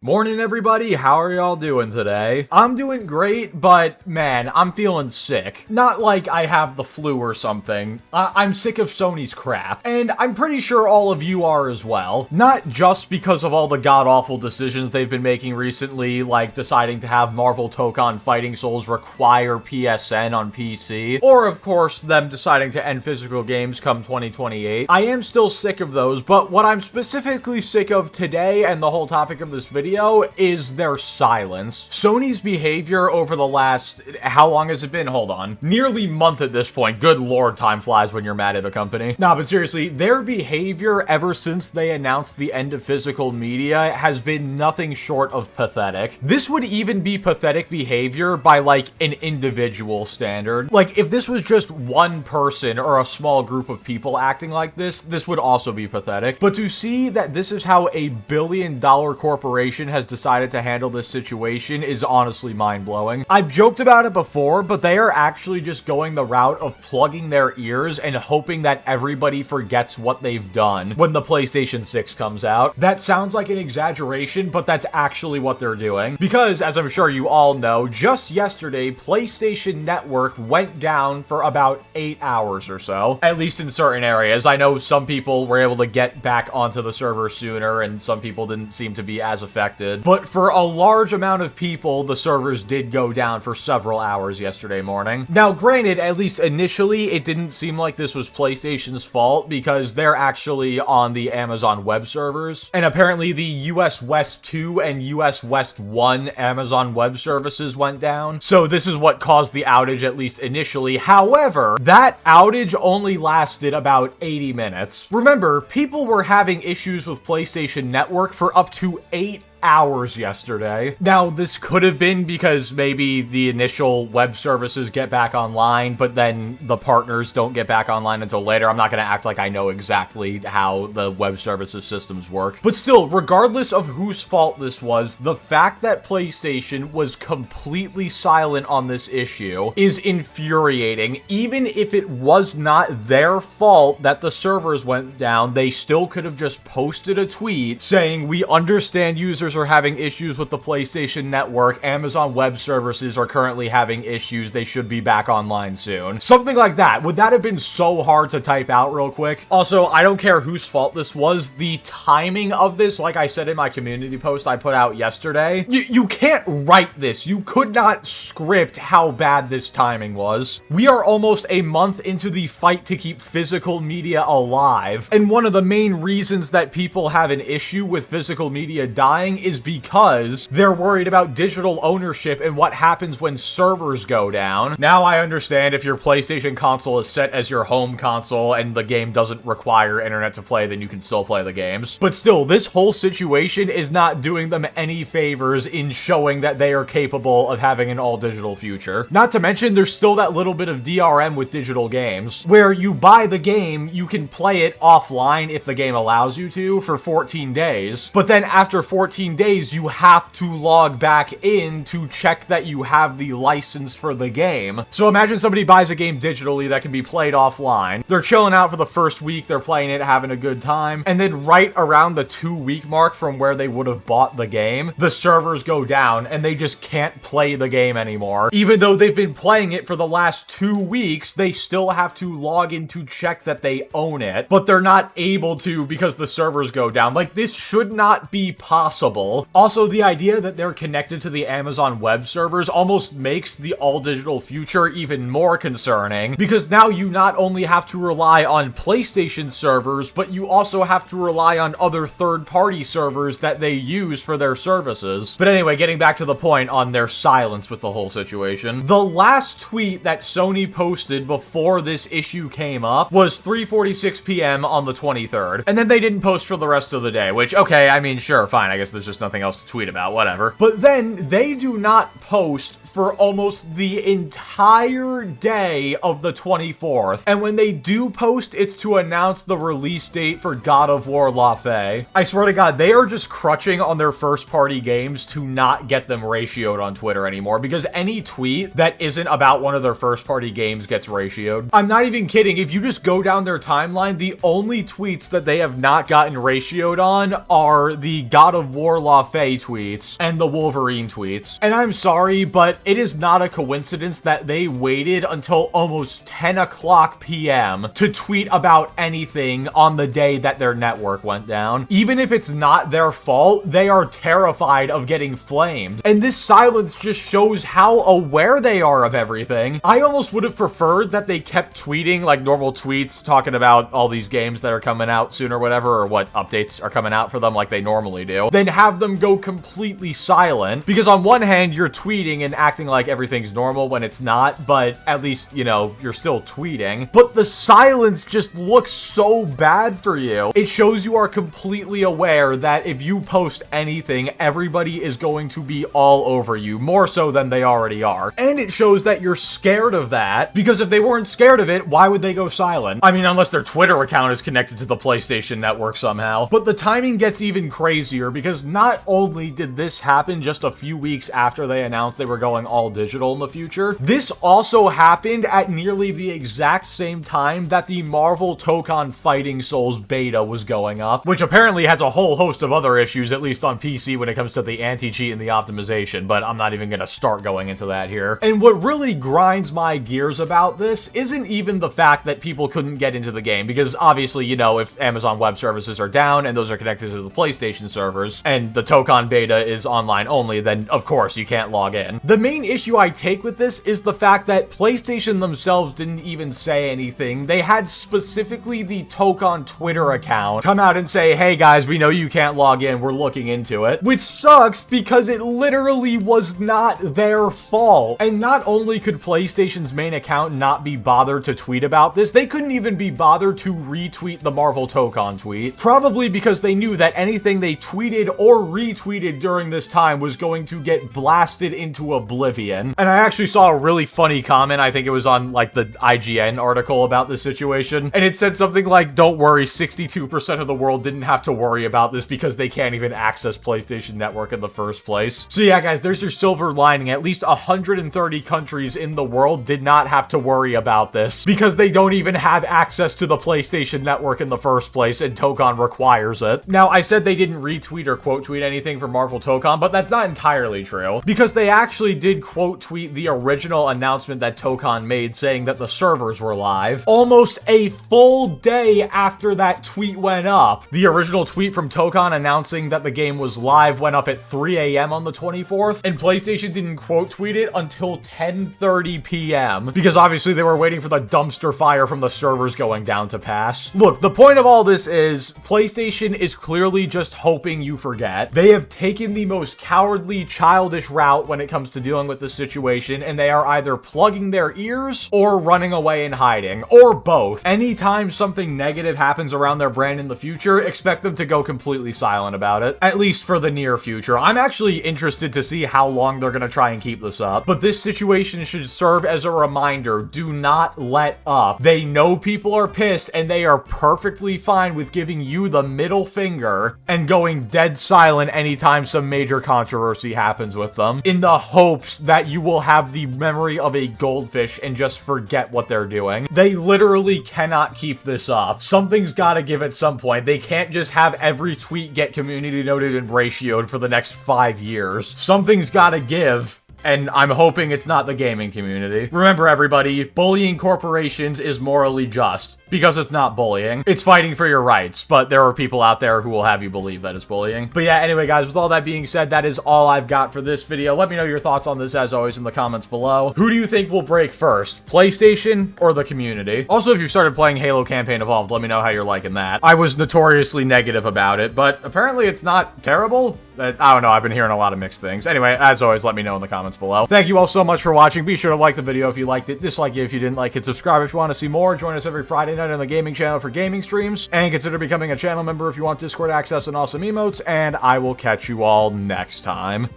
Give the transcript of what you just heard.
Morning, everybody. How are y'all doing today? I'm doing great, but man, I'm feeling sick. Not like I have the flu or something. I'm sick of Sony's crap, and I'm pretty sure all of you are as well. Not just because of all the god-awful decisions they've been making recently, like deciding to have Marvel Tokon Fighting Souls require PSN on PC, or of course, them deciding to end physical games come 2028. I am still sick of those, but what I'm specifically sick of today and the whole topic of this video is their silence. Sony's behavior over the last, how long has it been? Hold on. Nearly month at this point. Good lord, time flies when you're mad at a company. Nah, but seriously, their behavior ever since they announced the end of physical media has been nothing short of pathetic. This would even be pathetic behavior by like an individual standard. Like if this was just one person or a small group of people acting like this would also be pathetic. But to see that this is how a billion-dollar corporation has decided to handle this situation is honestly mind-blowing. I've joked about it before, but they are actually just going the route of plugging their ears and hoping that everybody forgets what they've done when the PlayStation 6 comes out. That sounds like an exaggeration, but that's actually what they're doing. Because, as I'm sure you all know, just yesterday, PlayStation Network went down for about 8 hours or so. At least in certain areas. I know some people were able to get back onto the server sooner, and some people didn't seem to be as affected. But for a large amount of people, the servers did go down for several hours yesterday morning. Now, granted, at least initially, it didn't seem like this was PlayStation's fault because they're actually on the Amazon web servers. And apparently the US West 2 and US West 1 Amazon web services went down. So this is what caused the outage, at least initially. However, that outage only lasted about 80 minutes. Remember, people were having issues with PlayStation Network for up to 8 hours yesterday. Now, this could have been because maybe the initial web services get back online, but then the partners don't get back online until later. I'm not going to act like I know exactly how the web services systems work. But still, regardless of whose fault this was, the fact that PlayStation was completely silent on this issue is infuriating. Even if it was not their fault that the servers went down, they still could have just posted a tweet saying, "We understand users are having issues with the PlayStation Network. Amazon Web Services are currently having issues. They should be back online soon." Something like that. Would that have been so hard to type out real quick? Also, I don't care whose fault this was. The timing of this, like I said in my community post I put out yesterday, you can't write this. You could not script how bad this timing was. We are almost a month into the fight to keep physical media alive. And one of the main reasons that people have an issue with physical media dying is because they're worried about digital ownership and what happens when servers go down. Now I understand if your PlayStation console is set as your home console and the game doesn't require internet to play, then you can still play the games. But still, this whole situation is not doing them any favors in showing that they are capable of having an all-digital future. Not to mention, there's still that little bit of DRM with digital games, where you buy the game, you can play it offline if the game allows you to for 14 days, but then after 14 days, you have to log back in to check that you have the license for the game. So imagine somebody buys a game digitally that can be played offline. They're chilling out for the first week, they're playing it, having a good time, and then right around the 2-week mark from where they would have bought the game, the servers go down and they just can't play the game anymore. Even though they've been playing it for the last 2 weeks, they still have to log in to check that they own it, but they're not able to because the servers go down. Like, this should not be possible. Also, the idea that they're connected to the Amazon web servers almost makes the all-digital future even more concerning, because now you not only have to rely on PlayStation servers, but you also have to rely on other third-party servers that they use for their services. But anyway, getting back to the point on their silence with the whole situation. The last tweet that Sony posted before this issue came up was 3:46 p.m. on the 23rd, and then they didn't post for the rest of the day, which, okay, I mean, sure, fine, I guess there's just nothing else to tweet about, whatever. But then they do not post for almost the entire day of the 24th. And when they do post, it's to announce the release date for God of War La Fé. I swear to God, they are just crutching on their first-party games to not get them ratioed on Twitter anymore, because any tweet that isn't about one of their first-party games gets ratioed. I'm not even kidding. If you just go down their timeline, the only tweets that they have not gotten ratioed on are the God of War Lafay tweets and the Wolverine tweets. And I'm sorry, but it is not a coincidence that they waited until almost 10 o'clock p.m. to tweet about anything on the day that their network went down. Even if it's not their fault, they are terrified of getting flamed. And this silence just shows how aware they are of everything. I almost would have preferred that they kept tweeting like normal tweets talking about all these games that are coming out soon or whatever, or what updates are coming out for them like they normally do, then have them go completely silent. Because on one hand, you're tweeting and acting like everything's normal when it's not, but at least, you know, you're still tweeting. But the silence just looks so bad for you. It shows you are completely aware that if you post anything, everybody is going to be all over you, more so than they already are. And it shows that you're scared of that, because if they weren't scared of it, why would they go silent? I mean, unless their Twitter account is connected to the PlayStation Network somehow. But the timing gets even crazier, because not only did this happen just a few weeks after they announced they were going all digital in the future, this also happened at nearly the exact same time that the Marvel Tokon Fighting Souls beta was going up, which apparently has a whole host of other issues, at least on PC when it comes to the anti-cheat and the optimization, but I'm not even gonna start going into that here. And what really grinds my gears about this isn't even the fact that people couldn't get into the game, because obviously, you know, if Amazon Web Services are down and those are connected to the PlayStation servers, and the Tokon beta is online only, then of course you can't log in. The main issue I take with this is the fact that PlayStation themselves didn't even say anything. They had specifically the Tokon Twitter account come out and say, hey guys, we know you can't log in, we're looking into it. Which sucks, because it literally was not their fault. And not only could PlayStation's main account not be bothered to tweet about this, they couldn't even be bothered to retweet the Marvel Tokon tweet. Probably because they knew that anything they tweeted or retweeted during this time was going to get blasted into oblivion. And I actually saw a really funny comment, I think it was on like the IGN article about this situation, and it said something like, don't worry, 62% of the world didn't have to worry about this because they can't even access PlayStation Network in the first place. So yeah, guys, there's your silver lining. At least 130 countries in the world did not have to worry about this because they don't even have access to the PlayStation Network in the first place, and Tokon requires it. Now, I said they didn't retweet or quote tweet anything from Marvel Tokon, but that's not entirely true, because they actually did quote tweet the original announcement that Tokon made saying that the servers were live almost a full day after that tweet went up. The original tweet from Tokon announcing that the game was live went up at 3 a.m. on the 24th, and PlayStation didn't quote tweet it until 10:30 p.m. because obviously they were waiting for the dumpster fire from the servers going down to pass. Look, the point of all this is PlayStation is clearly just hoping you forget. They have taken the most cowardly, childish route when it comes to dealing with this situation, and they are either plugging their ears or running away and hiding, or both. Anytime something negative happens around their brand in the future, expect them to go completely silent about it, at least for the near future. I'm actually interested to see how long they're gonna try and keep this up, but this situation should serve as a reminder. Do not let up. They know people are pissed, and they are perfectly fine with giving you the middle finger and going dead silent anytime some major controversy happens with them, in the hopes that you will have the memory of a goldfish and just forget what they're doing. They literally cannot keep this up. Something's gotta give at some point. They can't just have every tweet get community noted and ratioed for the next 5 years. Something's gotta give. And I'm hoping it's not the gaming community. Remember, everybody, bullying corporations is morally just, because it's not bullying. It's fighting for your rights, but there are people out there who will have you believe that it's bullying. But yeah, anyway, guys, with all that being said, that is all I've got for this video. Let me know your thoughts on this, as always, in the comments below. Who do you think will break first, PlayStation or the community? Also, if you started playing Halo Campaign Evolved, let me know how you're liking that. I was notoriously negative about it, but apparently it's not terrible. I don't know, I've been hearing a lot of mixed things. Anyway, as always, let me know in the comments below. Thank you all so much for watching. Be sure to like the video if you liked it, dislike it if you didn't like it, subscribe if you want to see more, join us every Friday night on the gaming channel for gaming streams, and consider becoming a channel member if you want Discord access and awesome emotes, and I will catch you all next time.